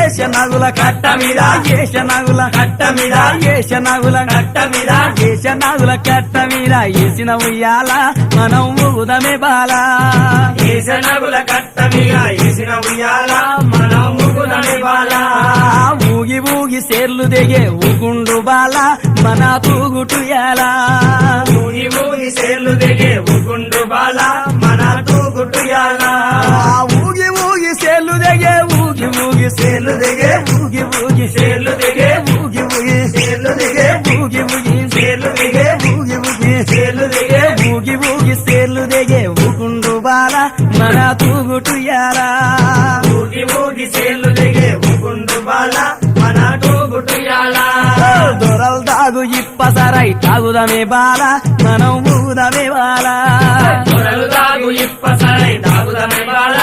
ఏషనాగుల కట్ట మీద ఏషనాగుల కట్ట మీద ఏషనాగుల కట్ట మీద ఏషనాగుల కట్ట మీద ఏసిన ఉయ్యాల మనం ఊగుదమే బాల ఏషనాగుల కట్ట మీద ఏసిన ఉయ్యాల మనం ఊగుదమే బాల ఊగి ఊగి సేర్లు దిగే ఊగుండు బాల మన తూగుటుయాల ఊగి ఊగి సేర్లు దిగే ఊగుండు బాల మన తూగుటుయాల ఊగి ఊగి సేర్లు దిగే ఊగి ఊగి సేర్లు దిగే ఊగి ఊగి సేర్లు దిగే ఊగి ఊగి సేర్లు దిగే ఊగి ఊగి సేర్లు దిగే ఊగి ఊగి సేర్లు దిగే ఊగి ఊగి సేర్లు దిగే ఊగుండు బాల మన తూగుటుయాల ఊగి ఊగి సేర్లు దిగే ఊగుండు బాల మన తూగుటుయాల దొరలు తాగు ఇప్పసరై తాగుదమే బాల మనం ఊదమే బాల దొరలు తాగు ఇప్పసరై తాగుదమే బాల